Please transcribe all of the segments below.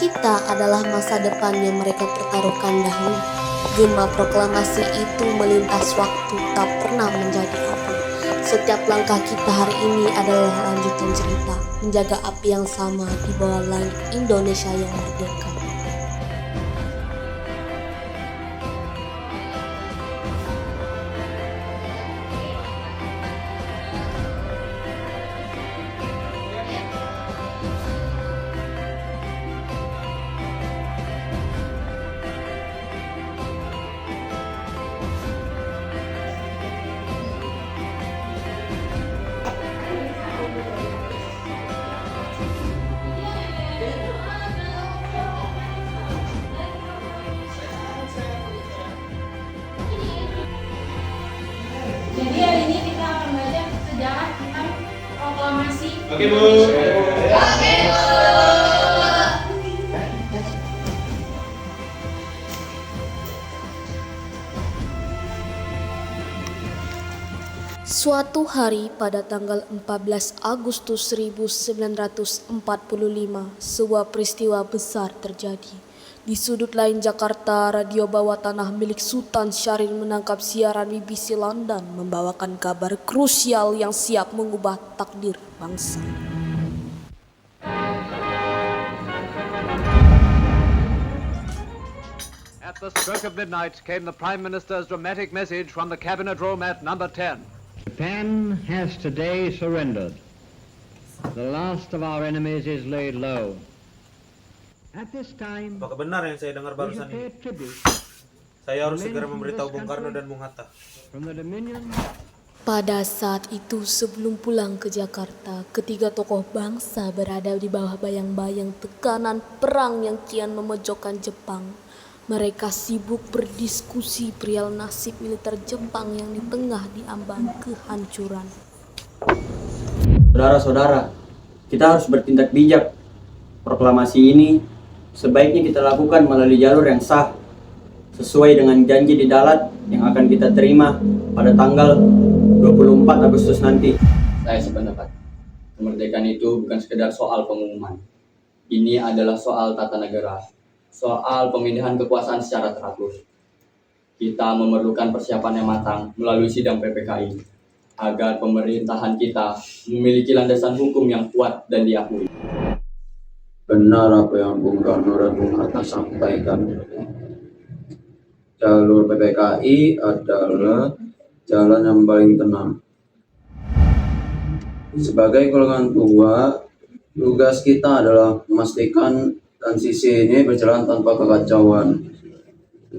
kita adalah masa depan yang mereka pertaruhkan dahulu. Gema proklamasi itu melintas waktu, tak pernah menjadi abu. Setiap langkah kita hari ini adalah lanjutan cerita, menjaga api yang sama di bawah langit Indonesia yang merdeka. Jadi hari ini kita akan belajar sejarah tentang proklamasi. Oke, Bu. Suatu hari pada tanggal 14 Agustus 1945, sebuah peristiwa besar terjadi. Di sudut lain Jakarta, radio bawah tanah milik Sultan Syahrir menangkap siaran BBC London membawakan kabar krusial yang siap mengubah takdir bangsa. At the stroke of midnight came the Prime Minister's dramatic message from the Cabinet Room at number 10. Japan has today surrendered. The last of our enemies is laid low. At this time, Apakah benar yang saya dengar we barusan have paid ini? tribute Saya harus segera memberitahu Bung Karno dan Bung Hatta. from the dominion Pada saat itu sebelum pulang ke Jakarta, ketiga tokoh bangsa berada di bawah bayang-bayang tekanan perang yang kian memojokkan Jepang. Mereka sibuk berdiskusi perihal nasib militer Jepang yang di tengah diambang kehancuran. Saudara-saudara, kita harus bertindak bijak. Proklamasi ini sebaiknya kita lakukan melalui jalur yang sah, sesuai dengan janji di Dalat yang akan kita terima pada tanggal 24 Agustus nanti. Saya sependapat, kemerdekaan itu bukan sekedar soal pengumuman. Ini adalah soal tata negara, soal pemindahan kekuasaan secara teratur. Kita memerlukan persiapan yang matang melalui sidang PPKI, agar pemerintahan kita memiliki landasan hukum yang kuat dan diakui. Benar apa yang Bung Karno dan Bung Hatta sampaikan. Jalur PPKI adalah jalan yang paling tenang. Sebagai golongan tua, tugas kita adalah memastikan transisi ini berjalan tanpa kekacauan.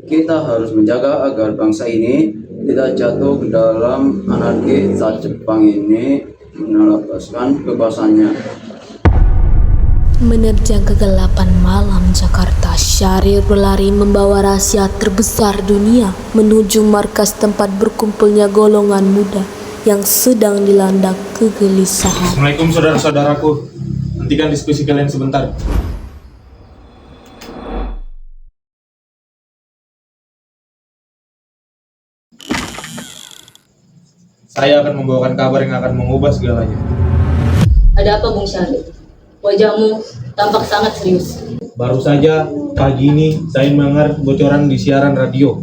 Kita harus menjaga agar bangsa ini tidak jatuh ke dalam anarki saat Jepang ini menerapkan kekuasaannya. Menerjang kegelapan malam Jakarta, Syahrir berlari membawa rahasia terbesar dunia menuju markas tempat berkumpulnya golongan muda yang sedang dilanda kegelisahan. Assalamualaikum saudara-saudaraku. Hentikan diskusi kalian sebentar. Saya akan membawakan kabar yang akan mengubah segalanya. Ada apa, Bung Syahrir? Wajahmu tampak sangat serius. Baru saja pagi ini saya mendengar bocoran di siaran radio.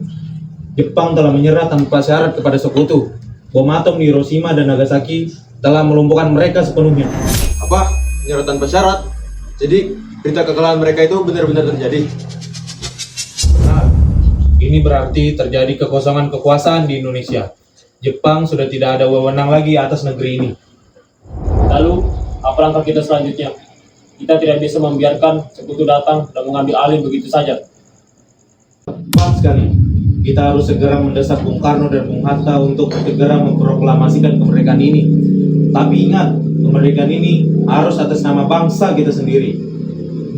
Jepang telah menyerah tanpa syarat kepada sekutu. Bom atom di Hiroshima dan Nagasaki telah melumpuhkan mereka sepenuhnya. Apa? Menyerah tanpa syarat? Jadi berita kekalahan mereka itu benar-benar terjadi? Nah, ini berarti terjadi kekosongan kekuasaan di Indonesia. Jepang sudah tidak ada wewenang lagi atas negeri ini. Lalu, apa langkah kita selanjutnya? Kita tidak bisa membiarkan sekutu datang dan mengambil alih begitu saja. Tepat sekali. Kita harus segera mendesak Bung Karno dan Bung Hatta untuk segera memproklamasikan kemerdekaan ini. Tapi ingat, kemerdekaan ini harus atas nama bangsa kita sendiri,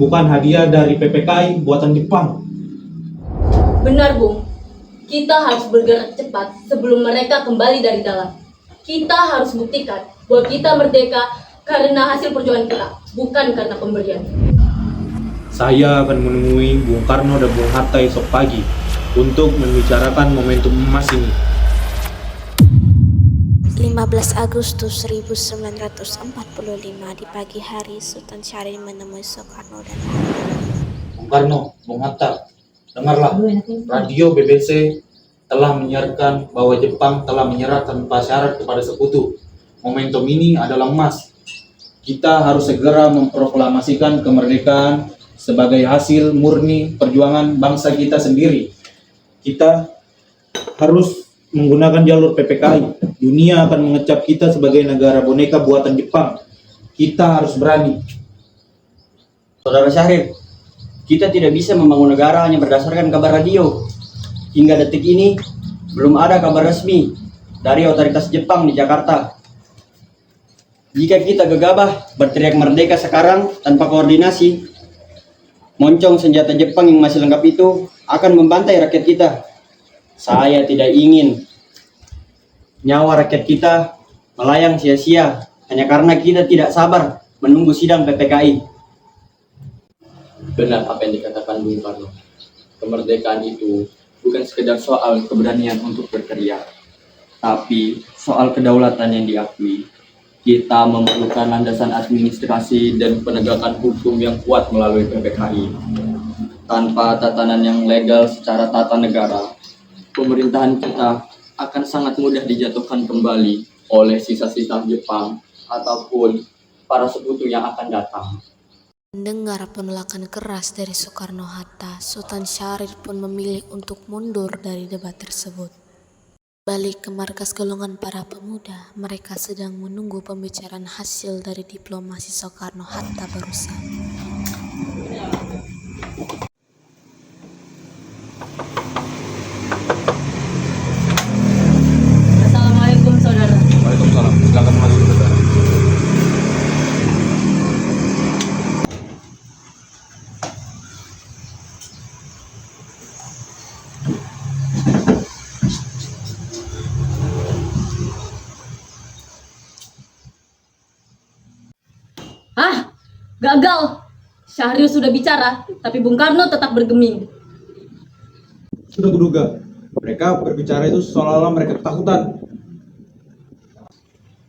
bukan hadiah dari PPKI buatan Jepang. Benar, Bung. Kita harus bergerak cepat sebelum mereka kembali dari dalam. Kita harus buktikan bahwa kita merdeka karena hasil perjuangan kita, bukan karena pemberian. Saya akan menemui Bung Karno dan Bung Hatta esok pagi untuk membicarakan momentum emas ini. 15 Agustus 1945 di pagi hari, Sultan Syahrir menemui Soekarno dan Hatta. Bung Karno, Bung Hatta, dengarlah, radio BBC telah menyiarkan bahwa Jepang telah menyerah tanpa syarat kepada sekutu. Momentum ini adalah emas. Kita harus segera memproklamasikan kemerdekaan sebagai hasil murni perjuangan bangsa kita sendiri. Kita harus menggunakan jalur PPKI. Dunia akan mengecap kita sebagai negara boneka buatan Jepang. Kita harus berani. Saudara Syahrir, kita tidak bisa membangun negara hanya berdasarkan kabar radio. Hingga detik ini, belum ada kabar resmi dari otoritas Jepang di Jakarta. Jika kita gegabah berteriak merdeka sekarang tanpa koordinasi, moncong senjata Jepang yang masih lengkap itu akan membantai rakyat kita. Saya tidak ingin nyawa rakyat kita melayang sia-sia hanya karena kita tidak sabar menunggu sidang PPKI. Benar apa yang dikatakan Bung Karno. Kemerdekaan itu bukan sekedar soal keberanian untuk berteriak, tapi soal kedaulatan yang diakui. Kita memerlukan landasan administrasi dan penegakan hukum yang kuat melalui PPKI. Tanpa tatanan yang legal secara tata negara, pemerintahan kita akan sangat mudah dijatuhkan kembali oleh sisa-sisa Jepang ataupun para sekutu yang akan datang. Mendengar penolakan keras dari Soekarno-Hatta, Sultan Syahrir pun memilih untuk mundur dari debat tersebut. Balik ke markas golongan para pemuda, mereka sedang menunggu pembicaraan hasil dari diplomasi Soekarno-Hatta barusan. Assalamualaikum saudara. Waalaikumsalam. Silakan masuk saudara. Gagal. Syahrir sudah bicara, tapi Bung Karno tetap bergeming. Sudah kuduga, mereka berbicara itu seolah-olah mereka ketakutan.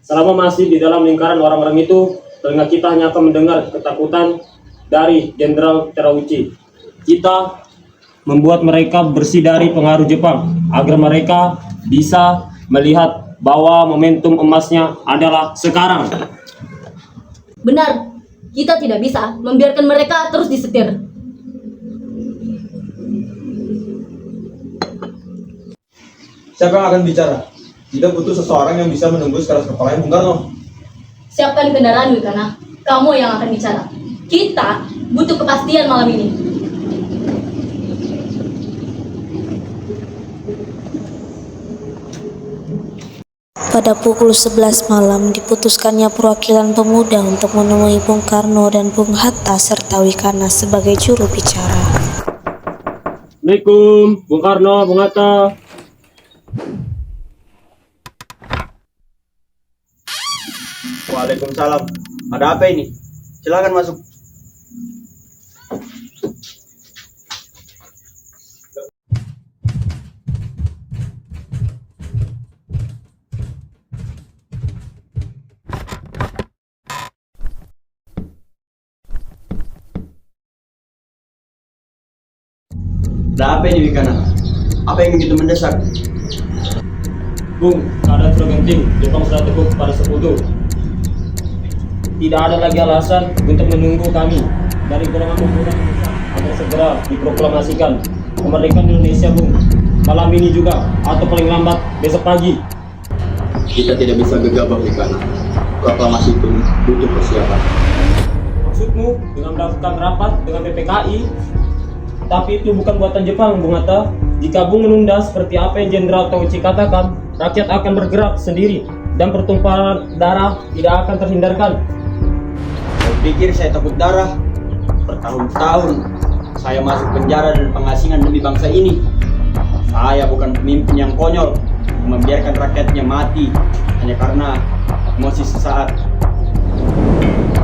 Selama masih di dalam lingkaran orang-orang itu, telinga kita hanya akan mendengar ketakutan dari Jenderal Terauchi. Kita membuat mereka bersih dari pengaruh Jepang, agar mereka bisa melihat bahwa momentum emasnya adalah sekarang. Benar, kita tidak bisa membiarkan mereka terus disetir. Siapa yang akan bicara? Kita butuh seseorang yang bisa menembus keras kepalanya Bung Karno. Siapkan kendaraan Wikana, kamu yang akan bicara. Kita butuh kepastian malam ini. Pada pukul 11 malam diputuskannya perwakilan pemuda untuk menemui Bung Karno dan Bung Hatta serta Wikana sebagai juru bicara. Assalamualaikum, Bung Karno, Bung Hatta. Waalaikumsalam. Ada apa ini? Silakan masuk. Ada apa ini Wikana? Apa yang begitu mendesak? Bung, keadaan sudah genting. Jepang sudah teguh pada sekutu. Tidak ada lagi alasan untuk menunggu kami dari golongan pemuda Indonesia agar segera diproklamasikan kemerdekaan Indonesia, Bung. Malam ini juga atau paling lambat besok pagi. Kita tidak bisa gegabah Wikana. Proklamasi itu butuh persiapan. Maksudmu dengan melakukan rapat dengan PPKI? Tapi itu bukan buatan Jepang, Bung Hatta. Jika Bung menunda seperti apa yang Jenderal Terauchi katakan, rakyat akan bergerak sendiri dan pertumpahan darah tidak akan terhindarkan. Saya pikir saya takut darah. Bertahun-tahun saya masuk penjara dan pengasingan demi bangsa ini. Saya bukan pemimpin yang konyol membiarkan rakyatnya mati hanya karena emosi sesaat.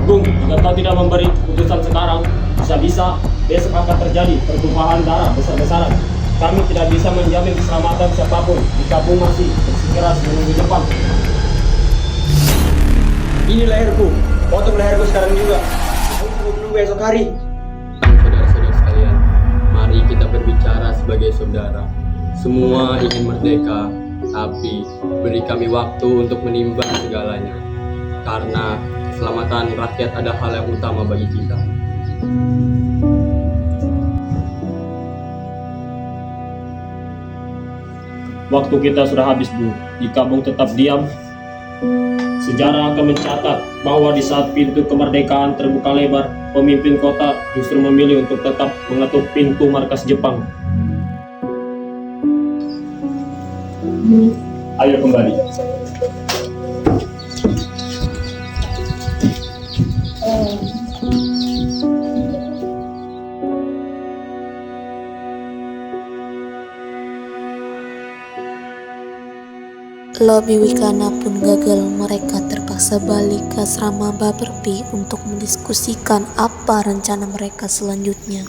Bung, jika kau tidak memberi keputusan sekarang, bisa-bisa besok akan terjadi pertumpahan darah besar-besaran. Kami tidak bisa menjamin keselamatan siapapun jika Bung masih bersikeras menunggu Jepang. Ini leherku, potong leherku sekarang juga. Aku menunggu esok hari. Saudara-saudara sekalian, sebagai saudara. Semua ingin merdeka, tapi beri kami waktu untuk menimbang segalanya. Karena keselamatan rakyat adalah hal yang utama bagi kita. Waktu kita sudah habis, Bu. Jika Bung tetap diam, sejarah akan mencatat bahwa di saat pintu kemerdekaan terbuka lebar, pemimpin kota justru memilih untuk tetap mengetuk pintu markas Jepang. Ayo kembali. Lobi Wikana pun gagal. Mereka terpaksa balik ke asrama Baperpi untuk mendiskusikan apa rencana mereka selanjutnya.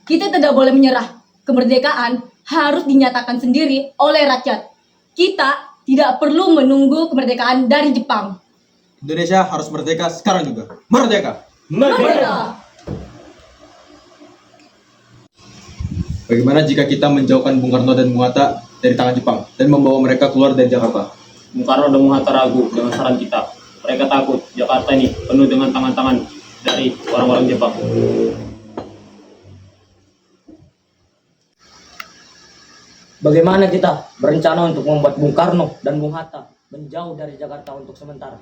Kita tidak boleh menyerah. Kemerdekaan harus dinyatakan sendiri oleh rakyat. Kita tidak perlu menunggu kemerdekaan dari Jepang. Indonesia harus merdeka sekarang juga. Merdeka! Merdeka! Bagaimana jika kita menjauhkan Bung Karno dan Bung Hatta dari tangan Jepang dan membawa mereka keluar dari Jakarta? Bung Karno dan Bung Hatta ragu dengan saran kita. Mereka takut Jakarta ini penuh dengan tangan-tangan dari orang-orang Jepang. Bagaimana kita berencana untuk membuat Bung Karno dan Bung Hatta menjauh dari Jakarta untuk sementara?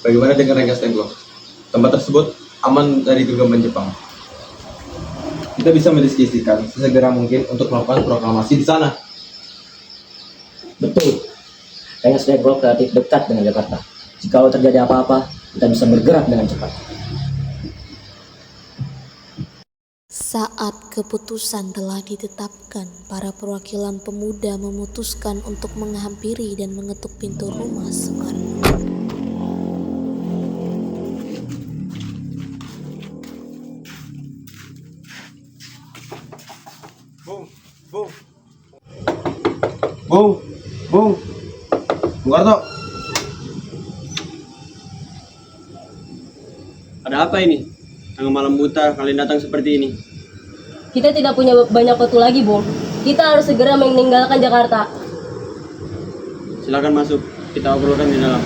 Bagaimana dengan Rengas Dengklok? Tempat tersebut aman dari genggaman Jepang. Kita bisa mendiskusikan sesegera mungkin untuk melakukan proklamasi di sana. Betul. Rengas Dengklok relatif dekat dengan Jakarta. Jika terjadi apa-apa, kita bisa bergerak dengan cepat. Saat keputusan telah ditetapkan, para perwakilan pemuda memutuskan untuk menghampiri dan mengetuk pintu rumah Soekarno. Bung Karno. Ada apa ini? Tengah malam buta kalian datang seperti ini. Kita tidak punya banyak waktu lagi, Bung. Kita harus segera meninggalkan Jakarta. Silakan masuk. Kita obrolkan di dalam.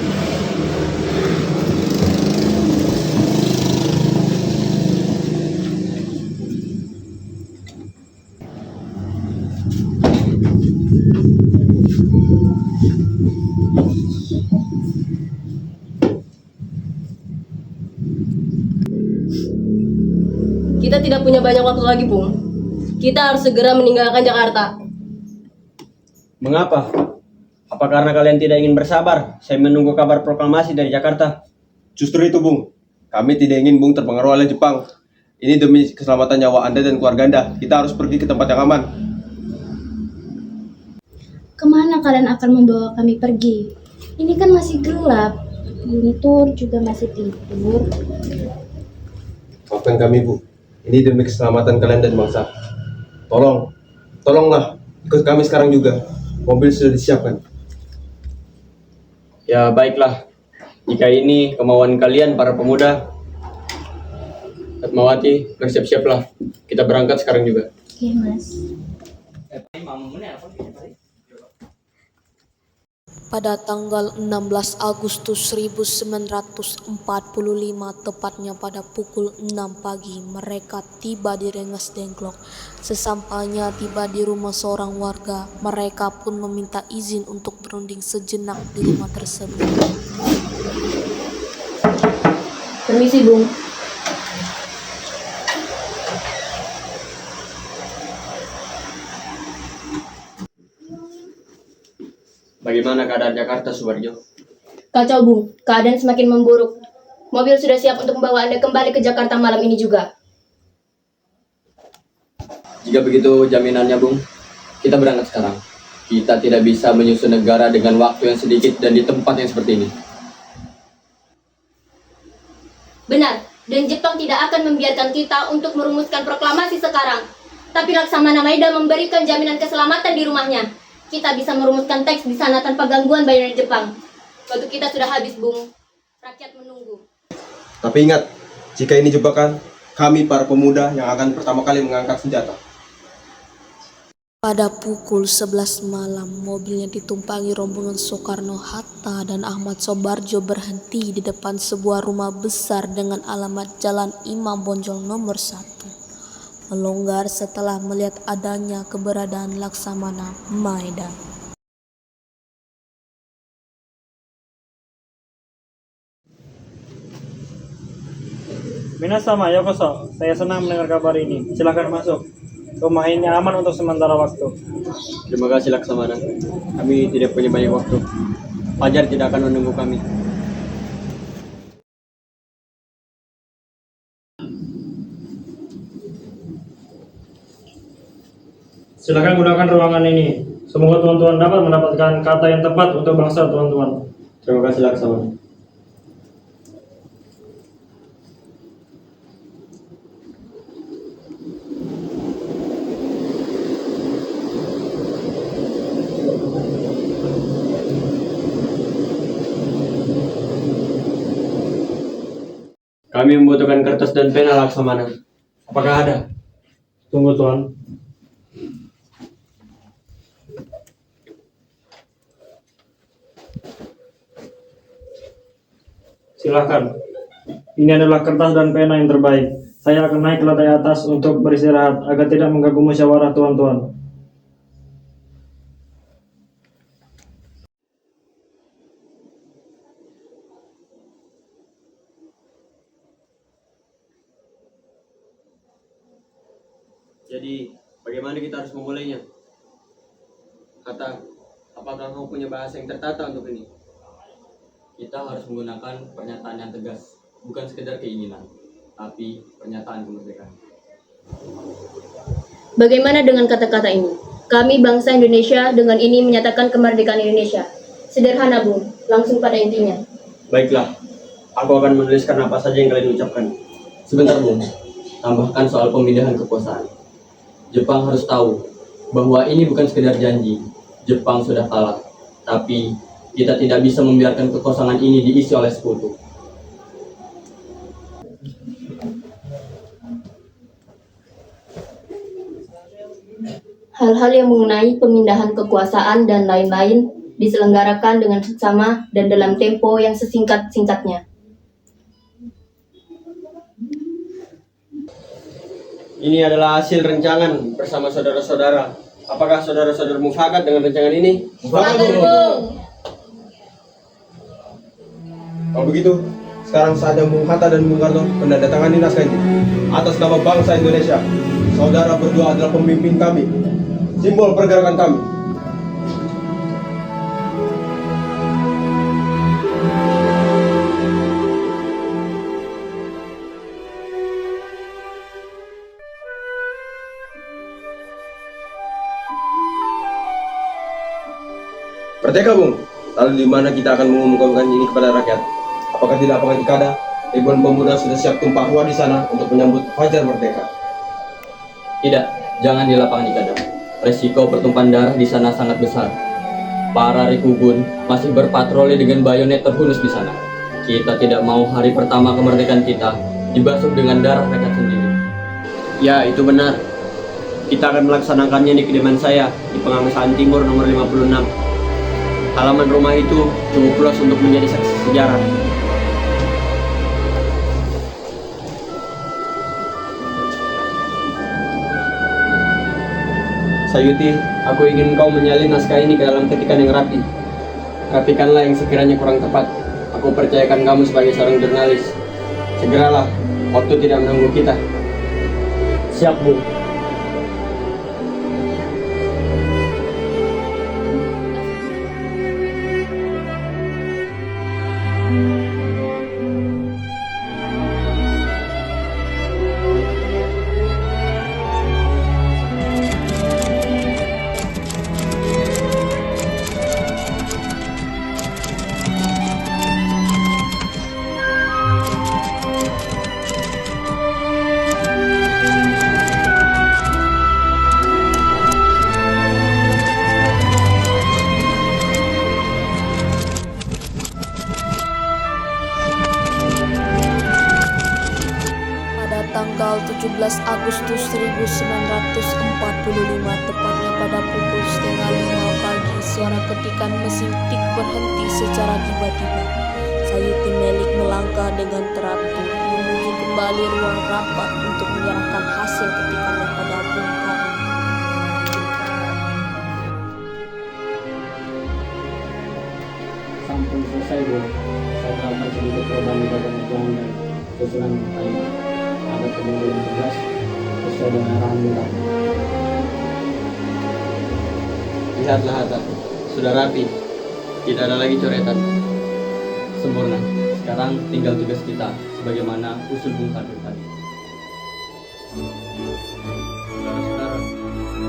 Kita tidak punya banyak waktu lagi, Bung. Kita harus segera meninggalkan Jakarta. Mengapa? Apa karena kalian tidak ingin bersabar? Saya menunggu kabar proklamasi dari Jakarta. Justru itu, Bung. Kami tidak ingin Bung terpengaruh oleh Jepang. Ini demi keselamatan nyawa Anda dan keluarga Anda. Kita harus pergi ke tempat yang aman. Kemana kalian akan membawa kami pergi? Ini kan masih gelap. Guntur juga masih tidur. Maafkan kami, Bu. Ini demi keselamatan kalian dan bangsa. Tolonglah, ikut kami sekarang juga. Mobil sudah disiapkan. Ya baiklah. Jika ini kemauan kalian para pemuda, Fatmawati, bersiap-siaplah. Kita berangkat sekarang juga. Oke, Mas. Pada tanggal 16 Agustus 1945, tepatnya pada pukul 6 pagi, mereka tiba di Rengas Dengklok. Sesampainya tiba di rumah seorang warga, mereka pun meminta izin untuk berunding sejenak di rumah tersebut. Permisi, Bung. Bagaimana keadaan Jakarta, Suwarjo? Kacau, Bung. Keadaan semakin memburuk. Mobil sudah siap untuk membawa Anda kembali ke Jakarta malam ini juga. Jika begitu jaminannya, Bung, kita berangkat sekarang. Kita tidak bisa menyusun negara dengan waktu yang sedikit dan di tempat yang seperti ini. Benar, dan Jepang tidak akan membiarkan kita untuk merumuskan proklamasi sekarang. Tapi Laksamana Maeda memberikan jaminan keselamatan di rumahnya. Kita bisa merumuskan teks di sana tanpa gangguan bayaran Jepang. Waktu kita sudah habis, Bung. Rakyat menunggu. Tapi ingat, jika ini jebakan, kami para pemuda yang akan pertama kali mengangkat senjata. Pada pukul 11 malam, mobilnya ditumpangi rombongan Soekarno-Hatta dan Ahmad Sobarjo berhenti di depan sebuah rumah besar dengan alamat Jalan Imam Bonjol nomor 1. Melonggar setelah melihat adanya keberadaan Laksamana Maeda. Minasama, yokoso. Saya senang mendengar kabar ini. Silakan masuk. Rumah ini aman untuk sementara waktu. Terima kasih Laksamana. Kami tidak punya banyak waktu. Fajar tidak akan menunggu kami. Silakan gunakan ruangan ini. Semoga tuan-tuan dapat mendapatkan kata yang tepat untuk bangsa tuan-tuan. Terima kasih Laksamana. Kami membutuhkan kertas dan pena Laksamana. Apakah ada? Tunggu tuan. Silakan. Ini adalah kertas dan pena yang terbaik. Saya akan naik ke lantai atas untuk beristirahat agar tidak mengganggu musyawarah tuan-tuan. Jadi, bagaimana kita harus memulainya? Kata, apakah kau punya bahasa yang tertata untuk ini? Kita harus menggunakan pernyataan yang tegas, bukan sekedar keinginan, tapi pernyataan kemerdekaan. Bagaimana dengan kata-kata ini? Kami bangsa Indonesia dengan ini menyatakan kemerdekaan Indonesia. Sederhana, Bung. Langsung pada intinya. Baiklah, aku akan menuliskan apa saja yang kalian ucapkan. Sebentar, Bung. Tambahkan soal pemindahan kekuasaan. Jepang harus tahu bahwa ini bukan sekedar janji. Jepang sudah kalah, tapi kita tidak bisa membiarkan kekosongan ini diisi oleh sekutu. Hal-hal yang mengenai pemindahan kekuasaan dan lain-lain diselenggarakan dengan seksama dan dalam tempo yang sesingkat-singkatnya. Ini adalah hasil rencangan bersama saudara-saudara. Apakah saudara-saudara mufakat dengan rencangan ini? Mufakat, Bung. Kalau begitu, sekarang saatnya Bung Hatta dan Bung Karno menandatangani naskah ini. Atas nama bangsa Indonesia, saudara berdua adalah pemimpin kami, simbol pergerakan kami. Merdeka, Bung. Lalu di mana kita akan mengumumkan ini kepada rakyat? Apakah di lapangan Ikada, ribuan pemuda sudah siap tumpah ruah di sana untuk menyambut Fajar Merdeka? Tidak, jangan di lapangan Ikada. Resiko pertumpahan darah di sana sangat besar. Para Rikubun masih berpatroli dengan bayonet terhunus di sana. Kita tidak mau hari pertama kemerdekaan kita dibasuh dengan darah rakyat sendiri. Ya, itu benar. Kita akan melaksanakannya di kediaman saya di Pengangsaan Timur nomor 56. Halaman rumah itu cukup luas untuk menjadi saksi sejarah. Sayuti, aku ingin kau menyalin naskah ini ke dalam ketikan yang rapi. Rapikanlah yang sekiranya kurang tepat. Aku percayakan kamu sebagai seorang jurnalis. Segeralah, waktu tidak menunggu kita. Siap, Bu. Agustus 1945, tepatnya pada pukul 4:30 pagi, suara ketikan mesin tik berhenti secara tiba-tiba. Sayuti Melik melangkah dengan teratur menuju kembali ruang rapat untuk menyerahkan hasil ketikannya pada Bung Karno. Sampun selesai, Bu. Saya melakukan sedikit perubahan di bagian hitungan dan susunan kalimat agar kemudian yang jelas sesuai dengan arahan Bung Karno. Lihatlah Hatta, sudah rapi, tidak ada lagi coretan. Sempurna. Sekarang tinggal tugas kita, sebagaimana usul Bung Karno tadi. Saudara-saudara,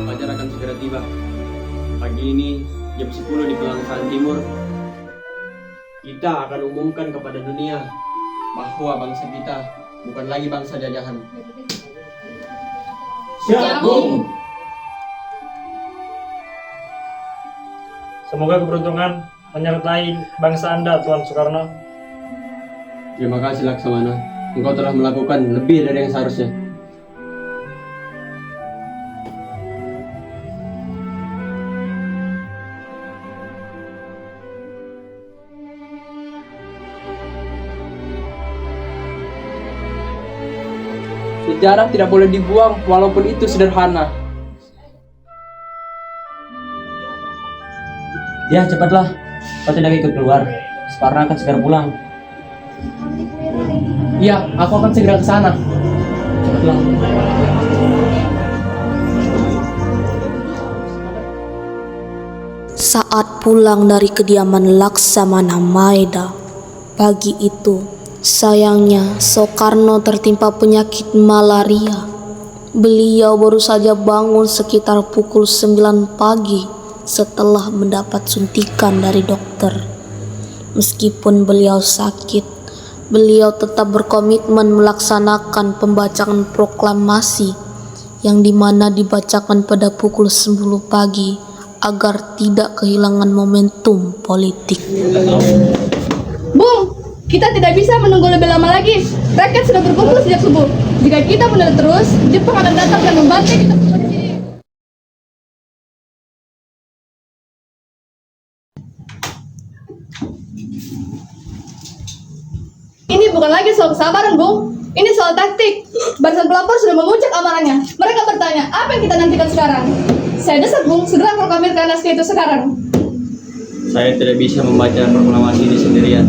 fajar akan segera tiba. Pagi ini, jam 10 di Pelangi Timur, kita akan umumkan kepada dunia bahwa bangsa kita bukan lagi bangsa jajahan. Siap, Bung. Semoga keberuntungan menyertai bangsa Anda, Tuan Soekarno. Terima kasih Laksamana, engkau telah melakukan lebih dari yang seharusnya. Sejarah tidak boleh dibuang walaupun itu sederhana. Ya, cepatlah. Kau tidak ikut keluar. Sekarang akan segera pulang. Iya, aku akan segera ke sana. Cepatlah. Saat pulang dari kediaman Laksamana Maeda, pagi itu sayangnya Soekarno tertimpa penyakit malaria. Beliau baru saja bangun sekitar pukul 9 pagi setelah mendapat suntikan dari dokter. Meskipun beliau sakit, beliau tetap berkomitmen melaksanakan pembacaan proklamasi yang dimana dibacakan pada pukul 10 pagi agar tidak kehilangan momentum politik. Bung, kita tidak bisa menunggu lebih lama lagi. Rakyat sudah berkumpul sejak subuh. Jika kita menunda terus, Jepang akan datang dan membantai kita semua di sini. Ini bukan lagi soal kesabaran, Bung. Ini soal taktik. Barisan pelapor sudah memuncak amarahnya. Mereka bertanya, apa yang kita nantikan sekarang? Saya desak, Bung, segera proklamirkan naskah itu sekarang. Saya tidak bisa membaca proklamasi ini sendirian.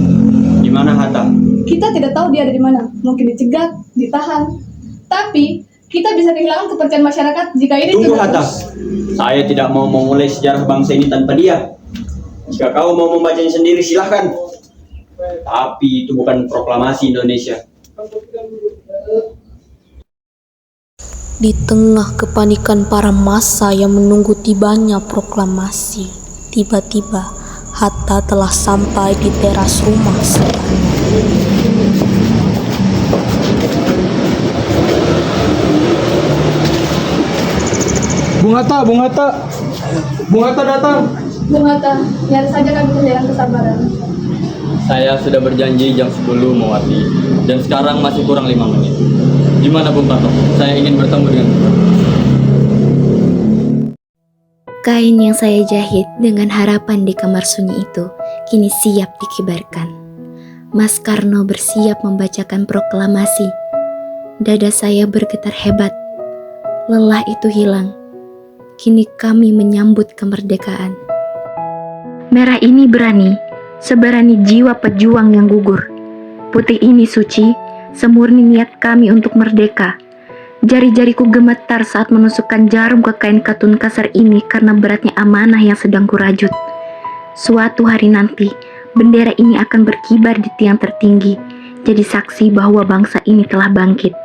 Di mana Hatta? Kita tidak tahu dia ada di mana. Mungkin dicegat, ditahan. Tapi kita bisa kehilangan kepercayaan masyarakat jika ini Tunggu terus. Hatta. Saya tidak mau memulai sejarah bangsa ini tanpa dia. Jika kau mau membacanya sendiri silahkan. Tapi itu bukan proklamasi Indonesia. Di tengah kepanikan para massa yang menunggu tibanya proklamasi, tiba-tiba Hatta telah sampai di teras rumah Soekarno. Bung Hatta, Bung Hatta. Bung Hatta datang. Bung Hatta, nyari saja kami kehilangan kesabaran. Saya sudah berjanji jam 10 Mewati. Dan sekarang masih kurang 5 menit. Gimana Bung Karno? Saya ingin bertemu dengan Bung. Kain yang saya jahit dengan harapan di kamar sunyi itu kini siap dikibarkan. Mas Karno bersiap membacakan proklamasi. Dada saya bergetar hebat. Lelah itu hilang. Kini kami menyambut kemerdekaan. Merah ini berani, seberani jiwa pejuang yang gugur. Putih ini suci, semurni niat kami untuk merdeka. Jari-jariku gemetar saat menusukkan jarum ke kain katun kasar ini karena beratnya amanah yang sedang kurajut. Suatu hari nanti, bendera ini akan berkibar di tiang tertinggi, jadi saksi bahwa bangsa ini telah bangkit.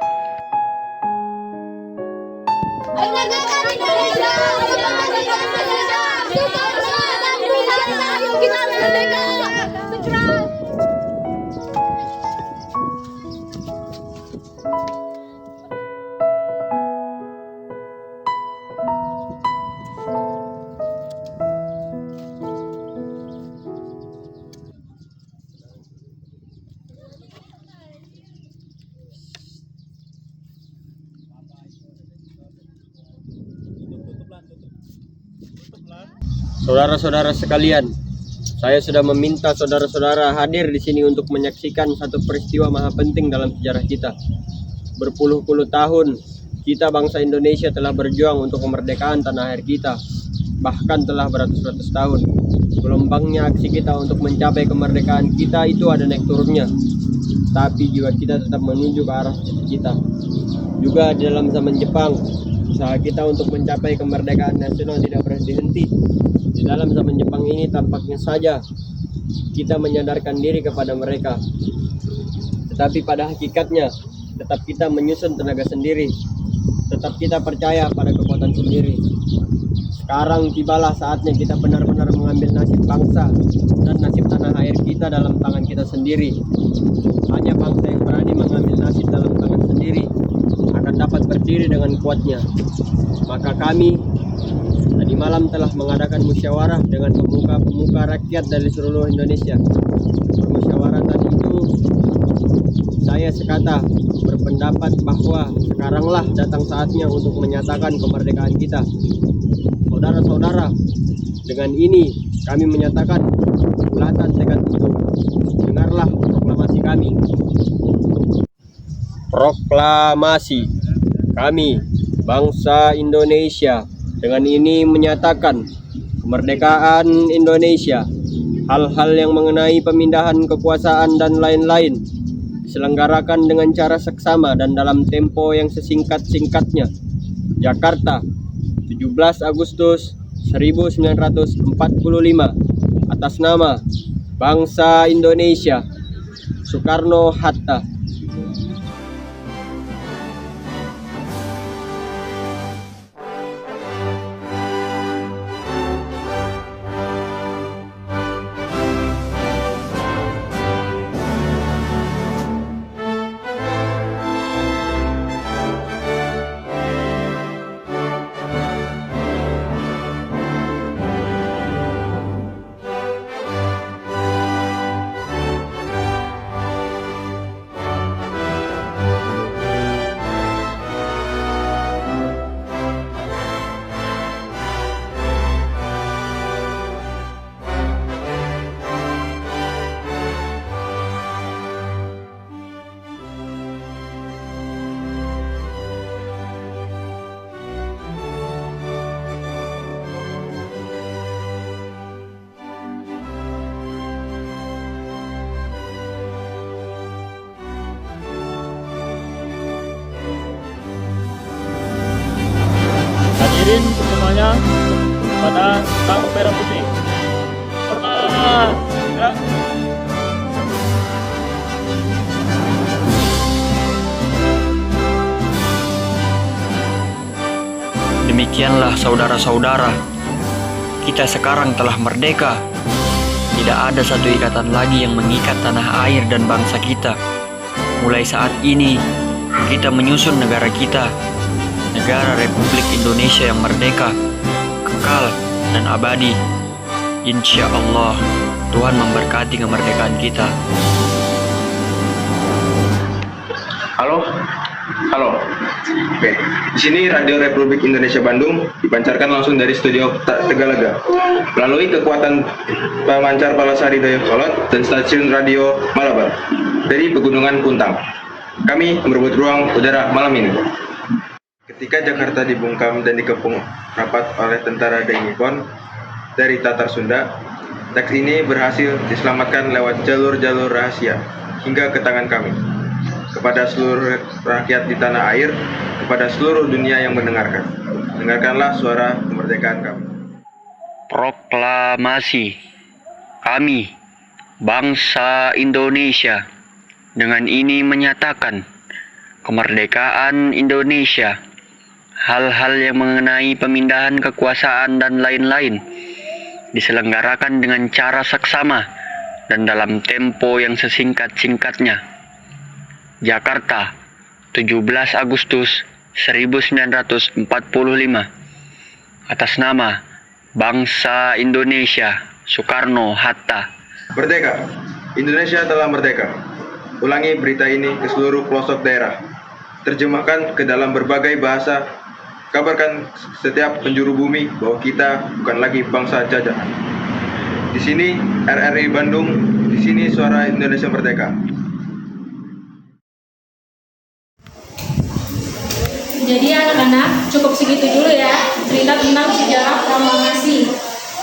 Saudara-saudara sekalian, saya sudah meminta saudara-saudara hadir di sini untuk menyaksikan satu peristiwa maha penting dalam sejarah kita. Berpuluh-puluh tahun, kita bangsa Indonesia telah berjuang untuk kemerdekaan tanah air kita. Bahkan telah beratus-ratus tahun. Gelombangnya aksi kita untuk mencapai kemerdekaan kita itu ada naik turunnya. Tapi jiwa kita tetap menuju ke arah cita-cita. Juga di dalam zaman Jepang, usaha kita untuk mencapai kemerdekaan nasional tidak berhenti-henti. Di dalam zaman Jepang ini tampaknya saja kita menyadarkan diri kepada mereka. Tetapi pada hakikatnya, tetap kita menyusun tenaga sendiri. Tetap kita percaya pada kekuatan sendiri. Sekarang tibalah saatnya kita benar-benar mengambil nasib bangsa dan nasib tanah air kita dalam tangan kita sendiri. Hanya bangsa yang berani mengambil nasib dalam tangan sendiri akan dapat berdiri dengan kuatnya. Maka kami tadi malam telah mengadakan musyawarah dengan pemuka-pemuka rakyat dari seluruh Indonesia. Permusyawaratan itu saya sekata berpendapat bahwa sekaranglah datang saatnya untuk menyatakan kemerdekaan kita. Saudara-saudara, dengan ini kami menyatakan bulatan tekad itu. Dengarlah proklamasi kami. Proklamasi kami, bangsa Indonesia, dengan ini menyatakan kemerdekaan Indonesia. Hal-hal yang mengenai pemindahan kekuasaan dan lain-lain diselenggarakan dengan cara seksama dan dalam tempo yang sesingkat-singkatnya. Jakarta, 17 Agustus 1945, atas nama bangsa Indonesia, Soekarno-Hatta. Hadirin semuanya pada sang merah putih. Demikianlah saudara-saudara, kita sekarang telah merdeka. Tidak ada satu ikatan lagi yang mengikat tanah air dan bangsa kita. Mulai saat ini, kita menyusun negara kita, negara Republik Indonesia yang merdeka, kekal dan abadi. Insya Allah, Tuhan memberkati kemerdekaan kita. Halo? Oke, di sini Radio Republik Indonesia Bandung dipancarkan langsung dari studio Tegalaga melalui kekuatan pemancar Palasari Dayakolot dan stasiun radio Malabar dari Pegunungan Puntang. Kami merebut ruang udara malam ini. Ketika Jakarta dibungkam dan dikepung rapat oleh tentara Denipon dari Tatar Sunda, teks ini berhasil diselamatkan lewat jalur-jalur rahasia hingga ke tangan kami. Kepada seluruh rakyat di tanah air, kepada seluruh dunia yang mendengarkan, dengarkanlah suara kemerdekaan kami. Proklamasi kami, bangsa Indonesia, dengan ini menyatakan kemerdekaan Indonesia. Hal-hal yang mengenai pemindahan kekuasaan dan lain-lain diselenggarakan dengan cara seksama dan dalam tempo yang sesingkat-singkatnya. Jakarta, 17 Agustus 1945, atas nama bangsa Indonesia, Soekarno-Hatta. Merdeka! Indonesia telah merdeka. Ulangi berita ini ke seluruh pelosok daerah. Terjemahkan ke dalam berbagai bahasa kabarkan setiap penjuru bumi bahwa kita bukan lagi bangsa jajahan. Di sini RRI Bandung, di sini suara Indonesia Merdeka. Jadi anak-anak cukup segitu dulu ya cerita tentang sejarah proklamasi.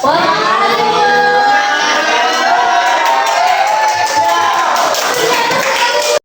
Wah.